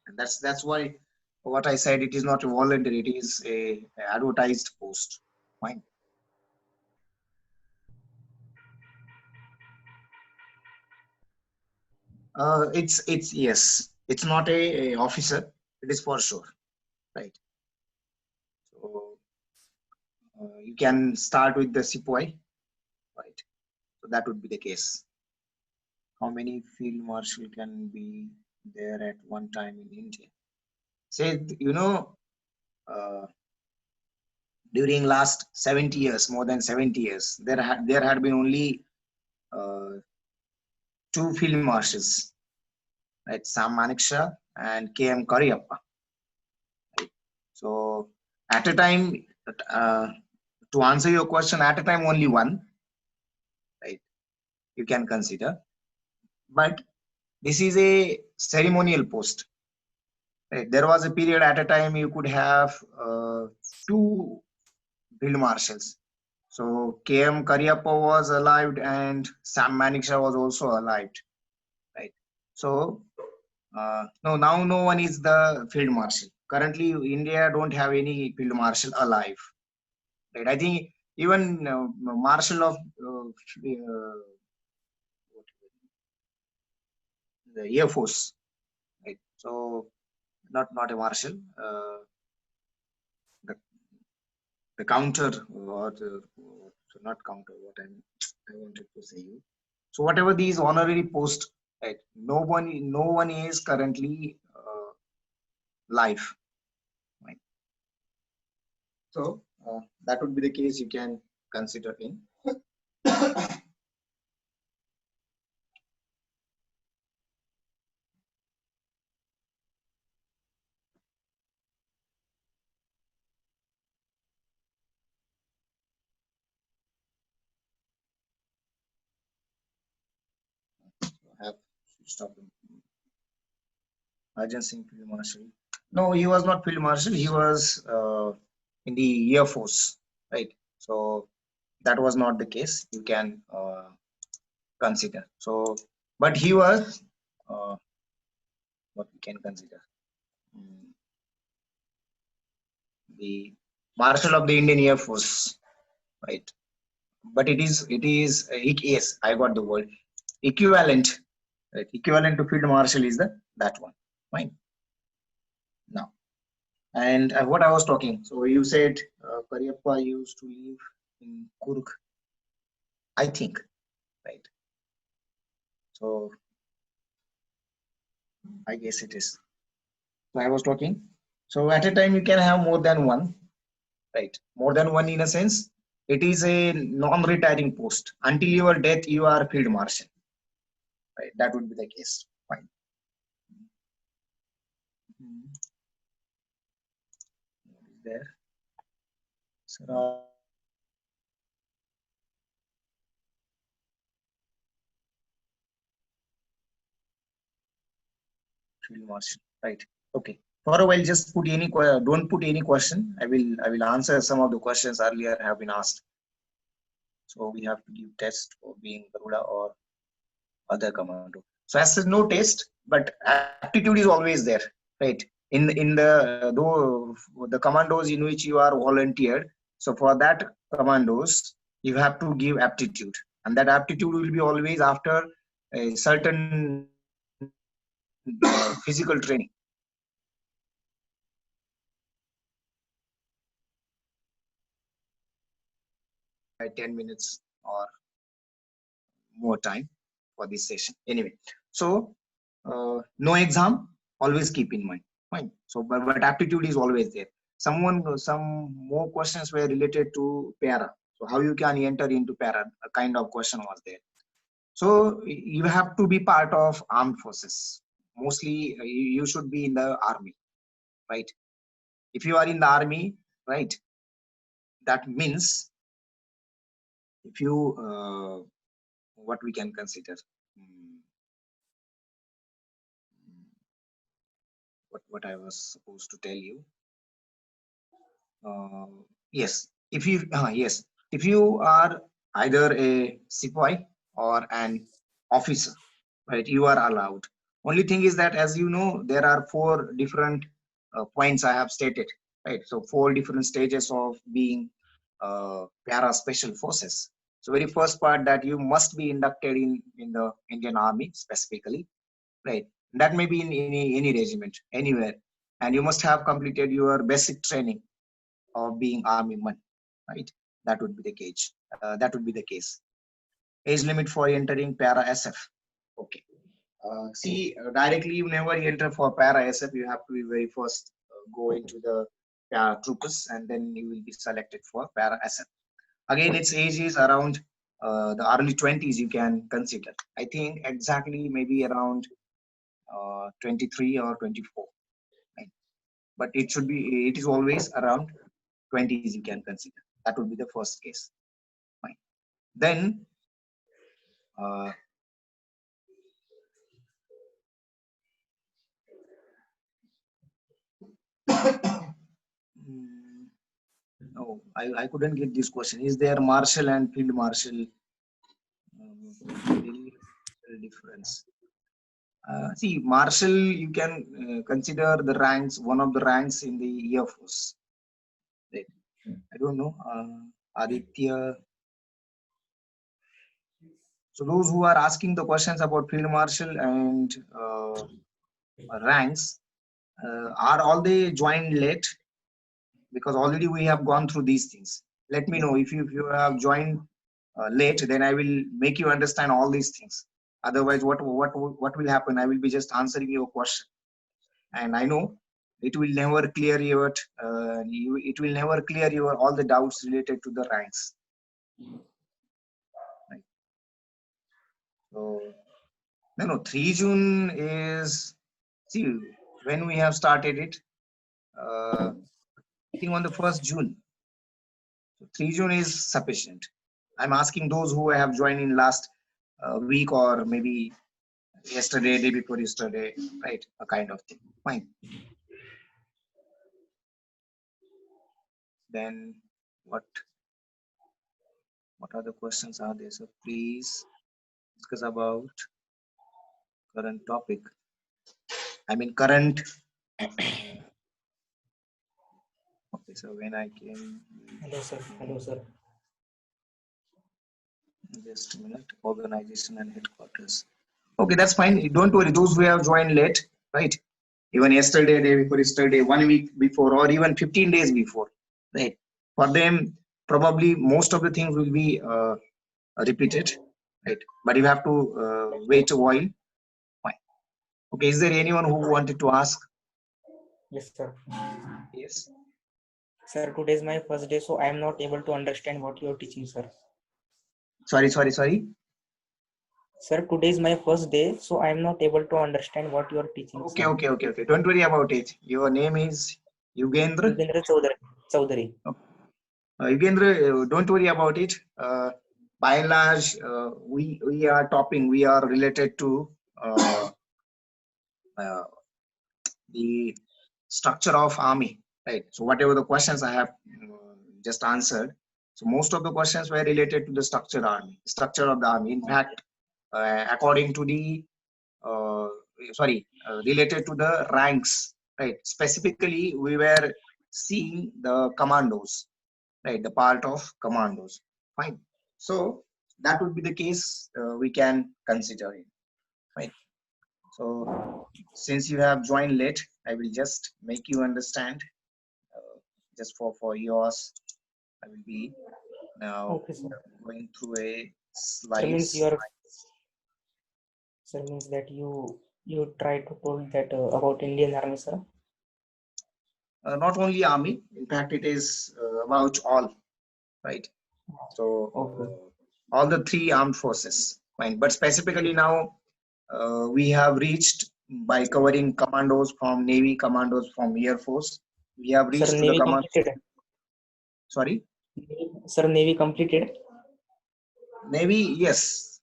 And that's why what I said, it is not a voluntary, it is a advertised post. Fine. It's yes, it's not a officer, it is for sure, right? So you can start with the sepoy, right? So that would be the case. How many field marshal can be there at one time in India? Say, uh, during last 70 years, more than 70 years, there had been only uh, two field marshals, right? Sam Manekshaw and K.M. Cariappa. Right? So at a time, uh, to answer your question, at a time only one, right? You can consider, but this is a ceremonial post. Right? There was a period at a time you could have two field marshals. So K.M. Cariappa was alive and Sam Manekshaw was also alive, right? So no, now no one is the field marshal. Currently, India don't have any field marshal alive, right? I think even marshal of the Air Force, right? So not a marshal, the, the counter or so not counter. I wanted to say you. So whatever these honorary posts, right? No one is currently live, right? So that would be the case you can consider in. Have stop them. Arjun Singh Field Marshal. No, he was not Field Marshal. He was in the Air Force, right? So that was not the case. You can consider. So, but he was what we can consider mm, the Marshal of the Indian Air Force, right? But yes, I got the word equivalent. Right? Equivalent to Field Marshal is the that one. Fine. Now, and what I was talking. So you said Cariappa used to live in Kurg, I think, right? So I guess it is. So I was talking. So at a time you can have more than one, right? More than one in a sense. It is a non-retiring post. Until your death, you are field marshal, right? That would be the case. Fine. What is there? So, field marshal, right? Okay. For a while, just put don't put any question. I will answer some of the questions earlier have been asked. So we have to give test for being Garuda or other commando. So as says no test, but aptitude is always there, right? In the though the commandos in which you are volunteered. So for that commandos, you have to give aptitude, and that aptitude will be always after a certain physical training. By 10 minutes or more time for this session. Anyway, so no exam, always keep in mind. Fine. So, but aptitude is always there. Some more questions were related to para. So, how you can enter into para? A kind of question was there. So, you have to be part of armed forces. Mostly, you should be in the army, right? If you are in the army, right, that means if you what we can consider. Hmm, what I was supposed to tell you. Uh, yes, if you are either a sepoy or an officer, right, you are allowed. Only thing is that, as you know, there are four different points I have stated, right? So four different stages of being para special forces. So very first part, that you must be inducted in the Indian Army specifically, right? That may be in any regiment, anywhere, and you must have completed your basic training of being army man, right? That would be the case. That would be the case. Age limit for entering para SF. Okay. See, directly you never enter for para SF. You have to be very first go into the troopers, and then you will be selected for para SF. Again, its age is around the early 20s. You can consider. I think exactly maybe around 23 or 24. Right? But it should be. It is always around 20s. You can consider. That would be the first case. Fine. Then. Uh, No, I couldn't get this question. Is there marshal and field marshal difference? See, marshal, you can consider the ranks, one of the ranks in the Air Force. Right. I don't know. Aditya. So those who are asking the questions about field marshal and ranks, are all they joined late? Because already we have gone through these things. Let me know if you have joined late, then I will make you understand all these things. Otherwise, what will happen? I will be just answering your question, and I know it will never clear your it will never clear your all the doubts related to the ranks. Right. So no, 3 June is, see, when we have started it. I think on the 1st June. 3 June is sufficient. I'm asking those who have joined in last week, or maybe yesterday, day before yesterday, right? A kind of thing. Fine. Then what other questions are there? So please discuss about current topic. I mean current. Okay, so when I came. Hello, sir. Hello, sir. Just a minute. Organization and headquarters. Okay, that's fine. Don't worry. Those who have joined late, right? Even yesterday, day before yesterday, 1 week before, or even 15 days before, right? For them, probably most of the things will be repeated, right? But you have to wait a while. Fine. Okay, is there anyone who wanted to ask? Yes, sir. Yes. Sir, today is my first day, so I am not able to understand what you are teaching, sir. Sorry. Sir, today is my first day, so I am not able to understand what you are teaching, Okay, sir. okay. Don't worry about it. Your name is Yugendra? Yugendra Chaudhary. Yugendra, don't worry about it. By and large, we are related to uh, the structure of army, right? So whatever the questions I have just answered, so most of the questions were related to the structure of the army. In fact, according to the related to the ranks, right? Specifically, we were seeing the commandos, right? The part of commandos. Fine. So that would be the case we can consider it, right? So since you have joined late, I will just make you understand. Just for yours, I will be now Okay, sir. going through a Sir, means slides. you are. Sir, means that you try to told that about Indian Army, sir. Not only army, in fact, it is about all, right? So Okay. all the three armed forces, fine. But specifically now, we have reached by covering commandos from Navy, commandos from Air Force. We have Sir, reached to the Navy command. completed. Sorry. Sir, Navy completed. Navy, yes.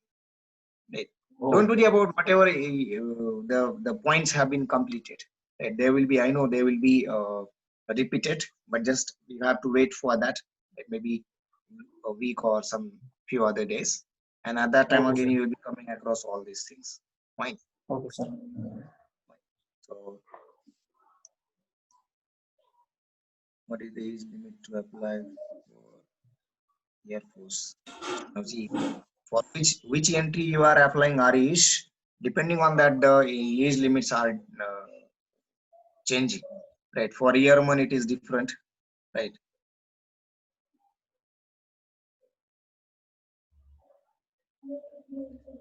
Right. Oh. Don't worry about whatever the points have been completed. Right. There will be, I know there will be repeated, but just you have to wait for that. Maybe a week or some few other days, and at that time Okay, again sir. you will be coming across all these things. Fine. Okay, sir. So, what is the age limit to apply for Air Force? Now, see, for which entry you are applying Arish, depending on that, the age limits are changing. Right. For yearman, it is different. Right.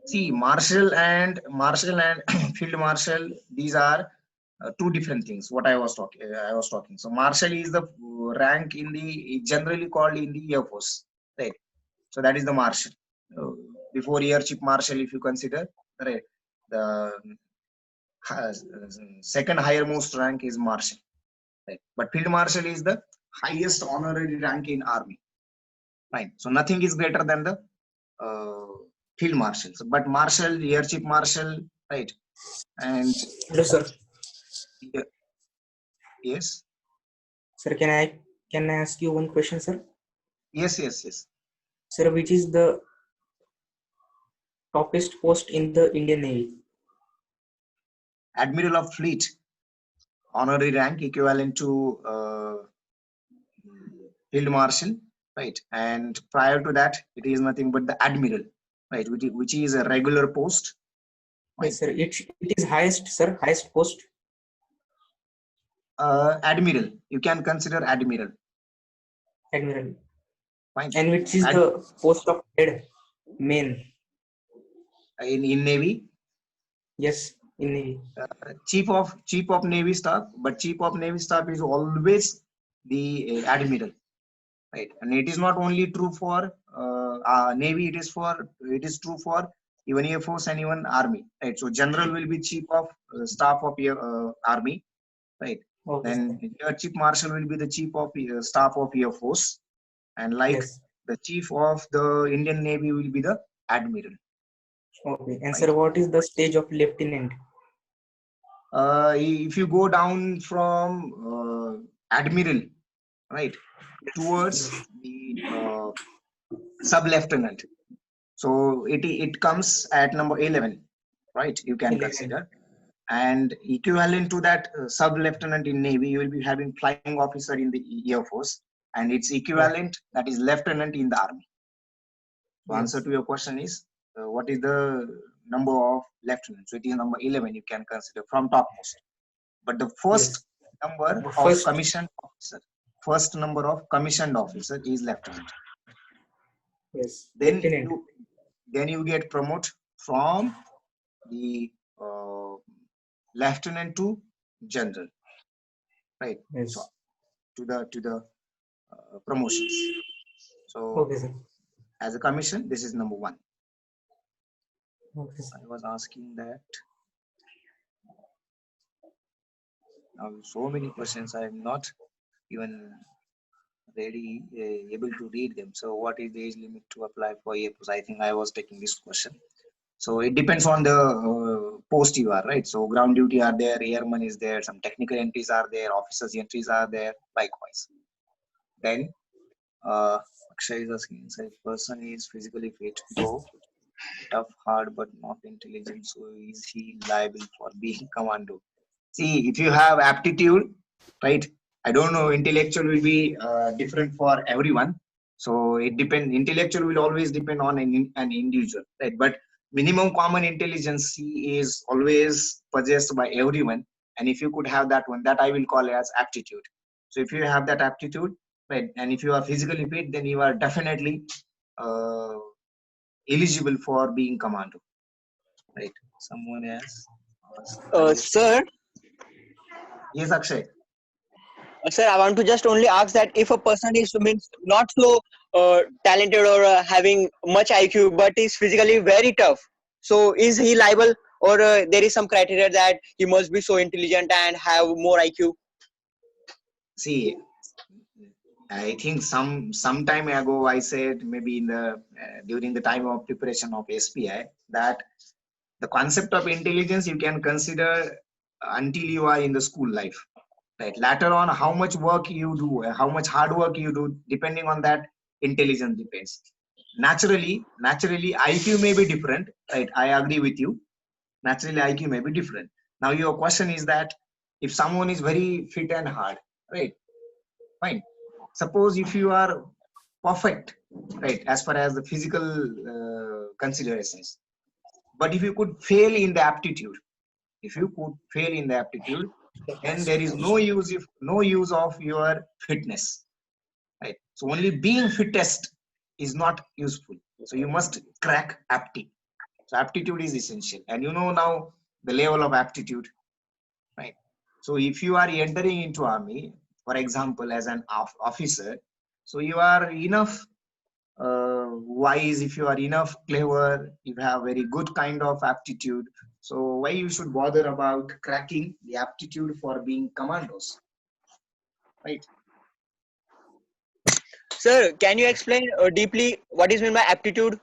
See, marshal and field marshal, these are two different things. What I was talking. So marshal is the rank in the generally called in the Air Force, right? So that is the marshal. Before air chief marshal, if you consider, right, the second higher most rank is marshal, right? But field marshal is the highest honorary rank in army, right? So nothing is greater than the uh, field marshals. But marshal, air chief marshal, right? And Hello, sir. yes, Sir, can I ask you one question, sir? yes. Sir, which is the toppest post in the Indian Navy? Admiral of Fleet, honorary rank equivalent to field marshal, right? And prior to that, it is nothing but the admiral, right? Which is a regular post, right? Yes, sir. It is highest, sir. Highest post. Admiral, you can consider admiral, Admiral. fine. And which is Ad, the post of head? Main. in Navy, Yes, in Navy. chief of Navy staff, but chief of Navy staff is always the admiral, right? And it is not only true for Navy; it is true for even Air Force and even Army, right? So general will be chief of staff of Army, right? Okay, Then sir. your chief marshal will be the chief of staff of Air Force, and like Yes. the chief of the Indian Navy will be the admiral, Okay. And right? sir, what is the stage of lieutenant? If you go down from admiral, right, towards Yes. the sub lieutenant, so it comes at number 11, right? You can 11. consider. And equivalent to that sub lieutenant in Navy, you will be having flying officer in the Air Force, and its Okay. equivalent, that is lieutenant in the Army. So answer Yes. to your question is, what is the number of lieutenants? So it is number 11. You can consider from topmost. But the Yes. first number The of first. commissioned officer, first number of commissioned officer is lieutenant. Yes. Then Lieutenant. you get promoted from the uh, lieutenant to general, right? So Yes. to the promotions. So Okay, sir. as a commission, this is number one. Okay, sir. I was asking that now so many questions. I am not even ready able to read them. So what is the age limit to apply for APOS? I think I was taking this question. So it depends on the post you are, right? So ground duty are there, airman is there, some technical entries are there, officers entries are there, likewise. Then Akshay is asking, so if person is physically fit, though tough, hard, but not intelligent, so is he liable for being commando? See, if you have aptitude, right? I don't know, intellectual will be different for everyone. So it depends. Intellectual will always depend on an individual, right? But minimum common intelligence is always possessed by everyone. And if you could have that one, that I will call as aptitude. So if you have that aptitude, right, and if you are physically fit, then you are definitely uh, eligible for being commando, right? Someone else asked highest. Sir, Yes, Akshay. sir, I want to just only ask that if a person is means not so talented or having much IQ, but is physically very tough, so is he liable, or there is some criteria that he must be so intelligent and have more IQ? See, I think some time ago I said maybe in the during the time of preparation of SPI that the concept of intelligence you can consider until you are in the school life, right? Later on, how much work you do, how much hard work you do, depending on that, intelligence depends. Naturally, IQ may be different, right? I agree with you, Naturally, IQ may be different. Now, your question is that if someone is very fit and hard, right? Fine. Suppose if you are perfect, right, as far as the physical considerations, but if you could fail in the aptitude, if you could fail in the aptitude, then there is no use of your fitness, right? So only being fittest is not useful. So you must crack aptitude. So aptitude is essential, and you know now the level of aptitude, right? So if you are entering into army, for example, as an officer, so you are enough wise, if you are enough clever, you have very good kind of aptitude. So why you should bother about cracking the aptitude for being commandos, right? Sir, can you explain deeply what is meant by aptitude?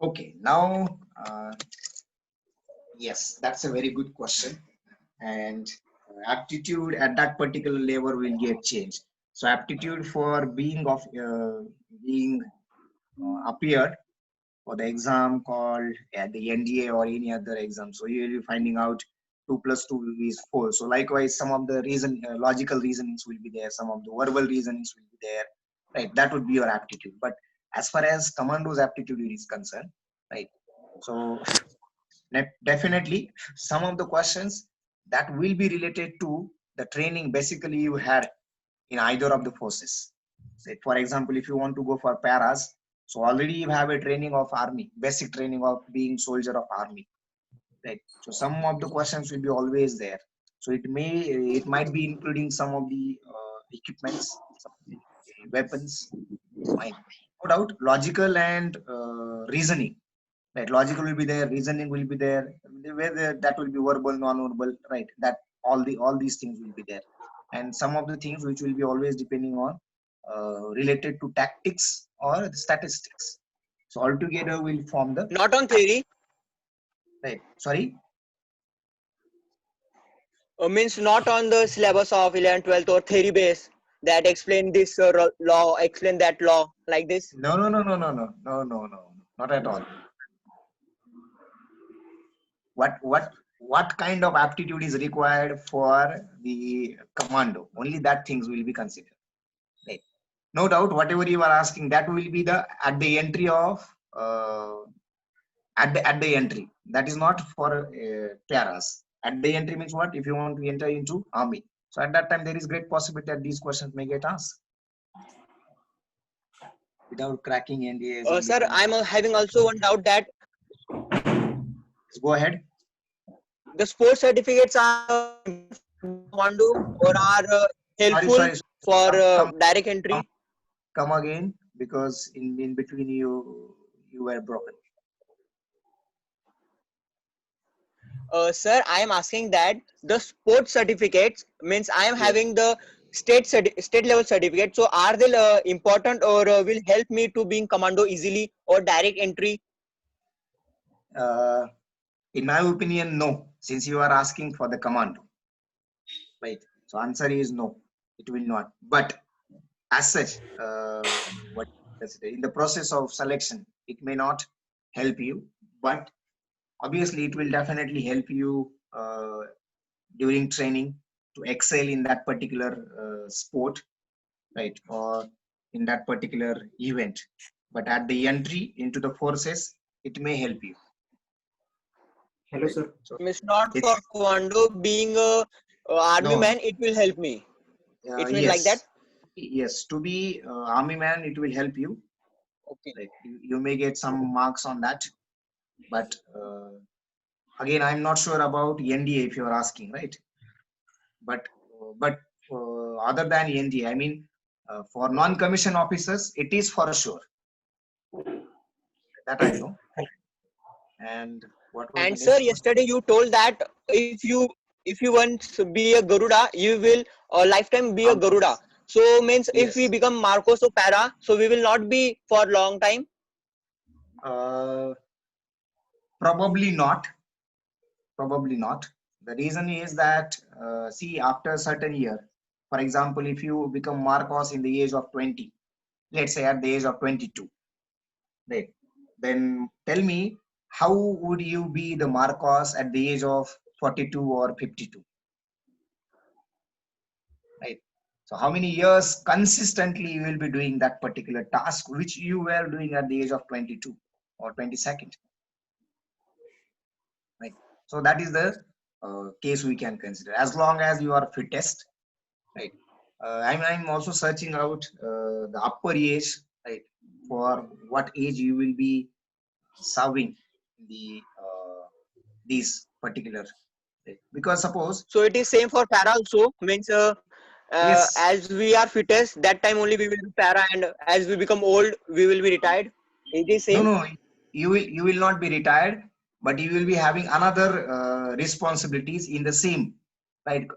Okay, now yes, that's a very good question. And aptitude at that particular level will get changed. So aptitude for being appeared for the exam called the NDA or any other exam. So you will be finding out 2 plus 2 is 4. So likewise, some of the logical reasonings will be there. Some of the verbal reasonings will be there. Right, that would be your aptitude. But as far as commando's aptitude is concerned, right? So definitely some of the questions that will be related to the training basically you had in either of the forces. Say, for example, if you want to go for paras, so already you have a training of army, basic training of being soldier of army, right? So some of the questions will be always there. So it might be including some of the equipments, some of the weapons, fine. No doubt, logical and reasoning. Right, logical will be there, reasoning will be there. Whether that will be verbal, non-verbal, right? That all these things will be there, and some of the things which will be always depending on related to tactics or the statistics. So altogether will form the Not on theory, right. Sorry. means not on the syllabus of 11th, 12th or theory base that explain this law, explain that law like this. No, no, no, no, no, no, no, no, no, not at all. What kind of aptitude is required for the commando? Only that things will be considered. Right. No doubt, whatever you are asking, that will be the at the entry of at the entry. That is not for paras. At the entry means what? If you want to enter into army, so at that time there is great possibility that these questions may get asked without cracking NDAs or Sir, becoming. I'm having also one doubt that Go ahead. the sports certificates are commando or are Sorry, helpful sorry. for direct Come, entry. come again because in between you were broken. Sir, I am asking that the sports certificates means I am Yes. having the state level certificate. So are they important or will help me to being commando easily or direct entry? Uh, in my opinion, no. Since you are asking for the commando, right? So answer is no. It will not. But as such, what in the process of selection, it may not help you, but obviously it will definitely help you during training to excel in that particular sport, right, or in that particular event. But at the entry into the forces, it may help you. Hello, Right? sir. So It's not for it's commando being a army no, man. It will help me. It's mean like that. yes, yes. To be army man, it will help you. Okay. Right? You may get some marks on that, but again, I'm not sure about NDA if you are asking, right? But other than NDA, I mean, for non-commissioned officers, it is for sure that I know. And what was the And sir, next question? yesterday you told that if you once be a Garuda, you will a lifetime be a Garuda. Yes, So means if we yes. become Marcos or Para, so we will not be for long time. Uh, Probably not. Probably not. The reason is that see, after a certain year, for example, if you become Marcos in the age of 20, let's say at the age of 22, right? Then tell me how would you be the Marcos at the age of 42 or 52? Right. So how many years consistently you will be doing that particular task which you were doing at the age of 22 or 22nd? Right. So that is the case we can consider as long as you are fittest. Right. I'm also searching out the upper age, right, for what age you will be serving the these particular, right? Because suppose, So it is same for para also. Means yes, as we are fittest, that time only we will be para, and as we become old, we will be retired. It is no, same. no, you will not be retired, but you will be having another responsibilities in the same, right,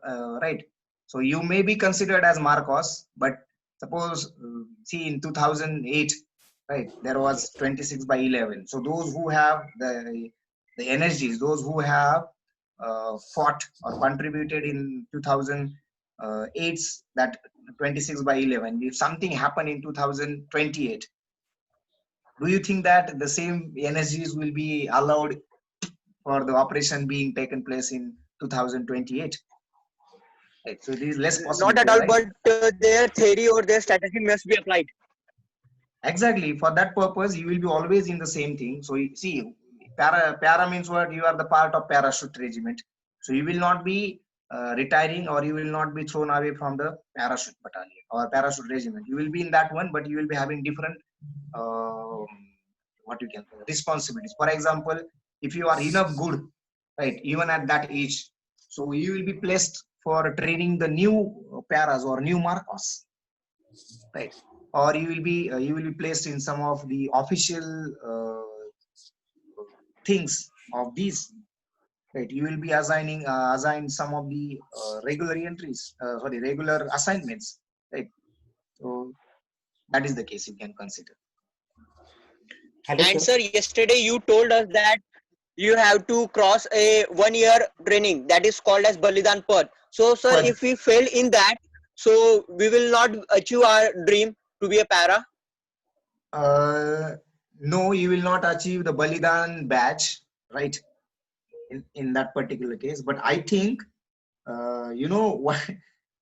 right. So you may be considered as Marcos, but suppose see in 2008, right, there was 26 by 11. So those who have the energies, those who have fought or contributed in 2008, that 26 by 11, if something happened in 2028, do you think that the same energies will be allowed for the operation being taken place in 2028? Right. So there is less Not at possibility, all, right? but their theory or their strategy must be applied. Exactly. For that purpose, you will be always in the same thing. So you see, para means what? You are the part of parachute regiment. So you will not be retiring, or you will not be thrown away from the parachute battalion or parachute regiment. You will be in that one, but you will be having different um, what you can call responsibilities. For example, if you are enough good, right, even at that age, so you will be placed for training the new paras or new Marcos, right? Or you will be placed in some of the official things of these, right? You will be assigned some of the regular assignments, right? So that is the case you can consider. Hello, And sir. sir, yesterday you told us that you have to cross a 1 year training that is called as Balidan Path. So, sir, But if we fail in that, so we will not achieve our dream to be a para. uh, no, you will not achieve the Balidan badge, right? In that particular case, but I think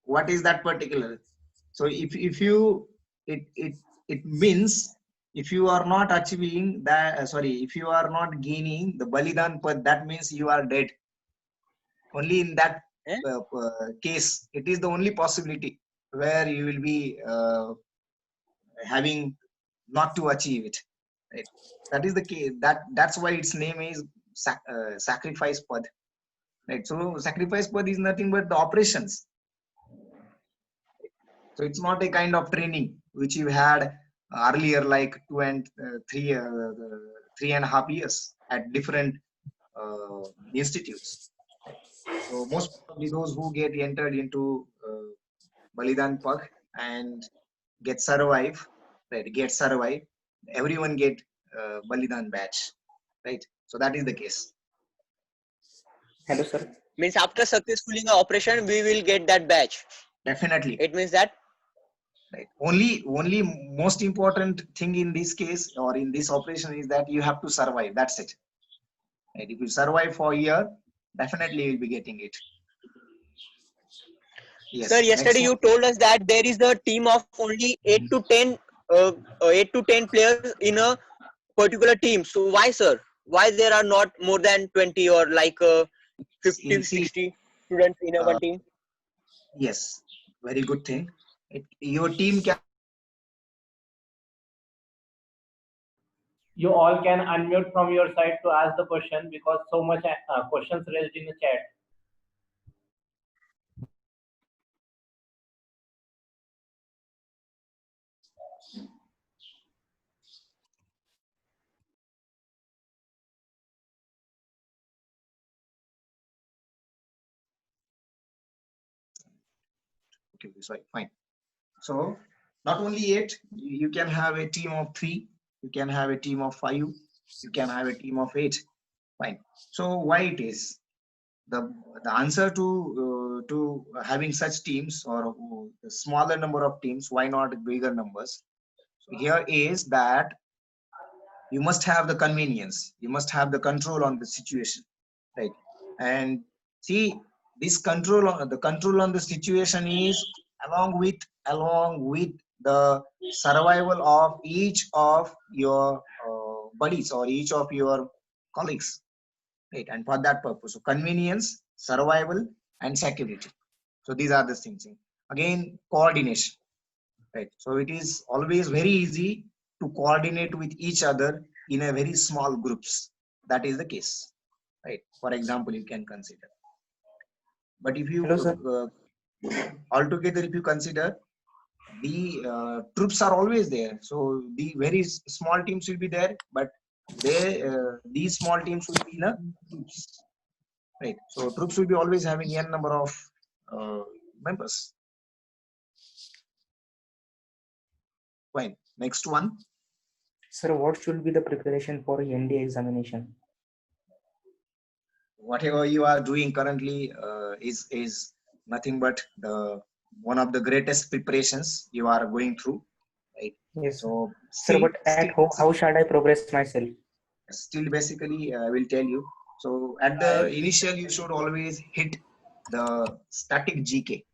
what is that particular. So if you it means if you are not achieving that, if you are not gaining the Balidan Path, that means you are dead. Only in that Eh? case, it is the only possibility where you will be having not to achieve it. Right? That is the case. That's why its name is sacrifice path. Right. So sacrifice path is nothing but the operations. So it's not a kind of training which you had earlier, like 3.5 years at different institutes. Right. So most probably those who get entered into Balidan Path and get survive, everyone get Balidan badge, right? So that is the case. Hello, sir. Means after successfully in operation, we will get that badge. Definitely, It means that. right. Only most important thing in this case or in this operation is that you have to survive. That's it. Right? If you survive for a year, definitely you'll be getting it. Sir, Yes. yesterday Next one. you told us that there is a team of only 8 to 10 players in a particular team. So why, sir? Why there are not more than 20 or like 50, See, 60 students in a uh, one team? yes, very good thing. Your team can. You all can unmute from your side to ask the question because so much questions raised in the chat. Okay, sorry, fine. So not only eight, you can have a team of three, you can have a team of five, you can have a team of eight. Fine. So why it is the answer to having such teams or a smaller number of teams? Why not bigger numbers? So here is that you must have the convenience, you must have the control on the situation, right? And see, this control on the situation is along with the survival of each of your buddies or each of your colleagues, right? And for that purpose, so convenience, survival, and security. So these are the things. Again, coordination, right? So it is always very easy to coordinate with each other in a very small groups. That is the case, right? For example, you can consider. But if you Hello, sir. altogether, if you consider, the troops are always there. So the very small teams will be there, but these small teams will be in a troops, right? So troops will be always having n number of members. Fine. Next one. Sir, what should be the preparation for NDA examination? Whatever you are doing currently is nothing but the one of the greatest preparations you are going through, right? Yes, sir. So Sir, but at home, how should I progress myself? still basically I will tell you. So at the initial, you should always hit the static GK.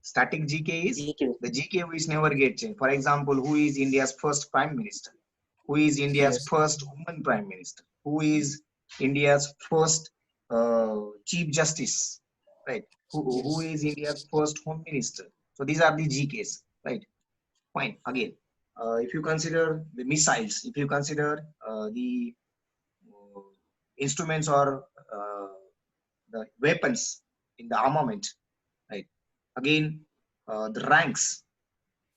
Static GK is GK. the GK which never get changed. For example, who is India's first prime minister? Who is India's Yes. first woman prime minister? Who is India's first chief justice? Right? Who Yes. is India's first home minister? So these are the GKs, right? Fine. Again, if you consider the missiles, if you consider the uh, instruments or the weapons in the armament, right? Again, the ranks,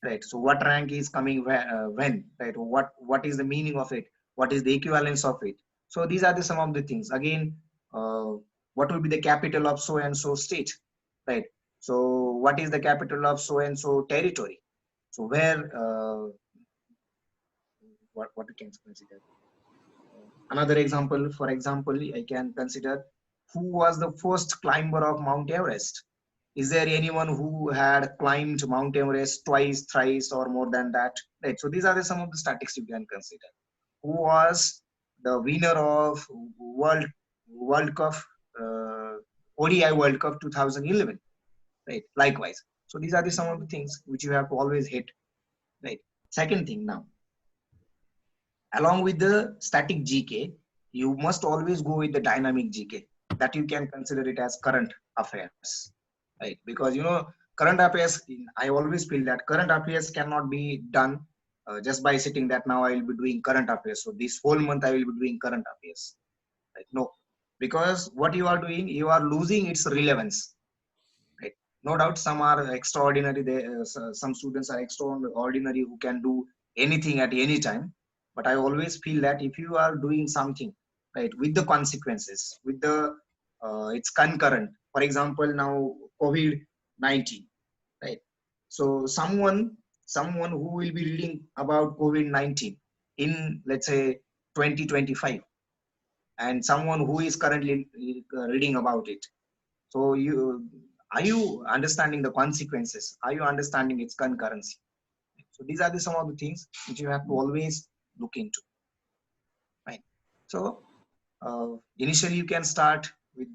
right? So what rank is coming when, right? What is the meaning of it? What is the equivalence of it? So these are the some of the things. Again, uh, what will be the capital of so and so state, right? So what is the capital of so and so territory? So where what we can consider. Another example, for example, I can consider who was the first climber of Mount Everest. Is there anyone who had climbed Mount Everest twice, thrice, or more than that? Right. So these are some of the statistics you can consider. Who was the winner of World Cup, ODI World Cup 2011? Right. Likewise. So these are some of the things which you have to always hit. Right. Second thing now, along with the static GK, you must always go with the dynamic GK, that you can consider it as current affairs, right? Because current affairs, I always feel that current affairs cannot be done just by sitting that now I will be doing current affairs. So this whole month I will be doing current affairs, right? No, because what you are doing, you are losing its relevance, right? No doubt some are extraordinary. Some students are extraordinary who can do anything at any time. But I always feel that if you are doing something, right, with the consequences, with the it's concurrent. For example, now COVID-19, right? So someone who will be reading about COVID-19 in, let's say, 2025, and someone who is currently reading about it. So are you understanding the consequences? Are you understanding its concurrency? So these are some of the things which you have to always look into, right? So initially you can start with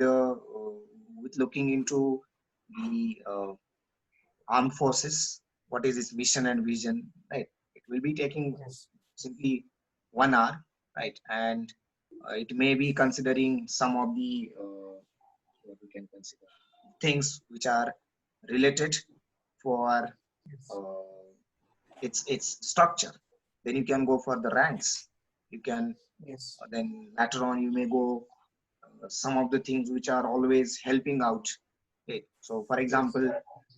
with looking into the armed forces. What is its mission and vision, right? It will be taking Yes. simply 1 hour, right? And it may be considering some of the what we can consider things which are related for Yes. its structure. Then you can go for the ranks. You can Yes. then later on you may go some of the things which are always helping out. Okay. So for example,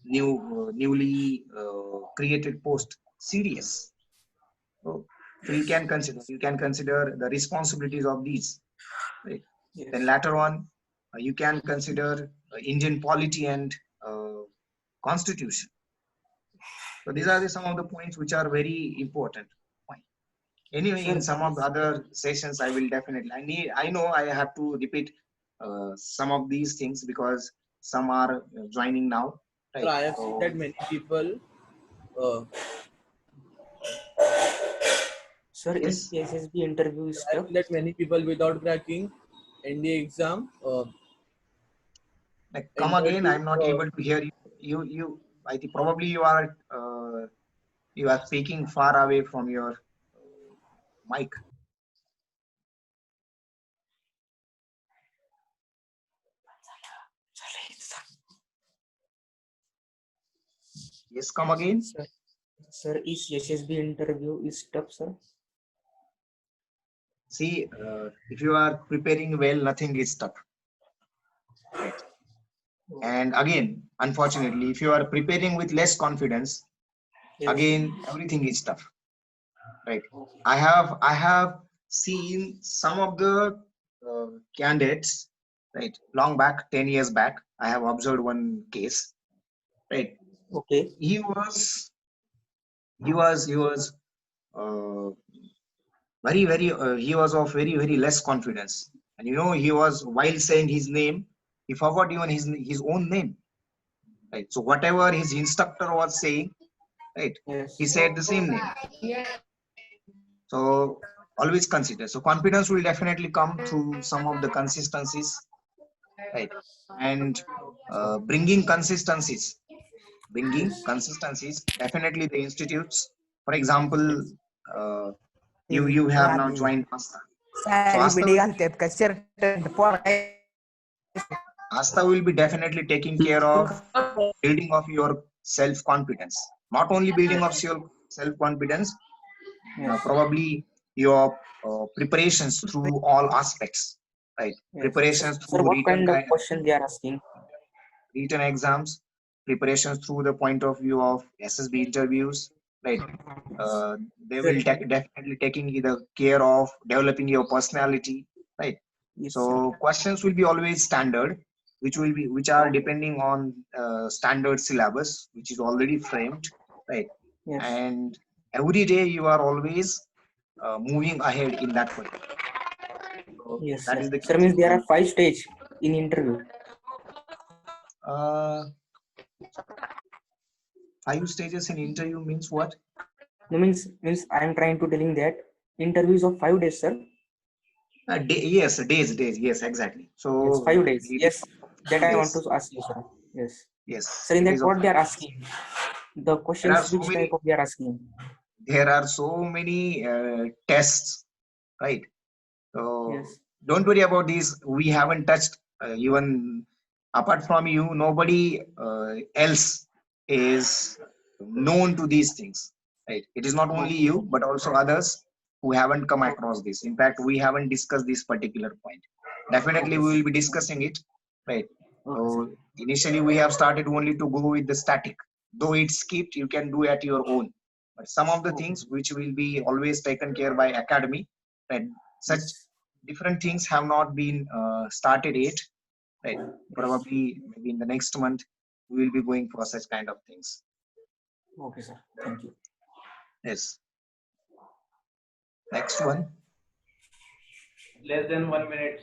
newly created post CDS. So you can consider the responsibilities of these. Right. Then Yes. later on, you can consider Indian polity and constitution. So these are some of the points which are very important. Fine. Anyway, Sir, in some of the other sessions, I will definitely. I know I have to repeat some of these things because some are joining now, Sir, right? I have seen that So many people. Uh, Sir, Yes. is SSB interview is I tough? feel that many people without cracking NDA exam Like, come enter again. to I'm not able to hear you. I think probably you are speaking far away from your mic. Yes, come again. Sir, is SSB interview is tough, sir? See, if you are preparing well, nothing is tough. Right. And again, unfortunately, if you are preparing with less confidence, Yes. again, everything is tough. Right. I have seen some of the candidates, right, long back, 10 years back. I have observed one case. Right. Okay. He was uh, he was of very less confidence, and he was, while saying his name, he forgot even his own name. Right. So whatever his instructor was saying, right, Yes. he said the same name. So always consider. So confidence will definitely come through some of the consistencies, right? And bringing consistencies. Definitely the institutes. For example, you have now joined Asta. So Asta will be definitely taking care of building of your self-confidence. Not only building of your self-confidence, probably your preparations through all aspects, right? Yes. Preparations Sir, through what kind of question they are asking? written exams, preparations through the point of view of SSB interviews, right? They will definitely taking the care of developing your personality, right? Yes, So sir. questions will be always standard, which are depending on standard syllabus, which is already framed, right? Yes. And every day you are always moving ahead in that way. So Yes, that sir. is the Sir, case. means there are 5 stages in interview. 5 stages in interview means what? No, means I am trying to telling that interviews of 5 days, sir. Yes, days. Yes, exactly. So Yes, 5 days. it is Yes, that 5 I want days. to ask you, sir. Yes. Yes, Sir, in it that is of what they 5 are days. asking? The There are questions, so which many. type of they are asking? There are so many tests, right? So Yes. don't worry about these. We haven't touched even apart from you. Nobody else is known to these things, right? It is not only Okay. you, but also others who haven't come across this. In fact, we haven't discussed this particular point. Definitely, we will be discussing it, right? Okay, sir. So initially, we have started only to go with the static. Though it's skipped, you can do at your own. But some of the things which will be always taken care by academy, right? Such Yes. different things have not been started yet, right? Probably maybe in the next month we will be going for such kind of things. Okay, sir. Thank you. Yes. Next one. Less than 1 minute.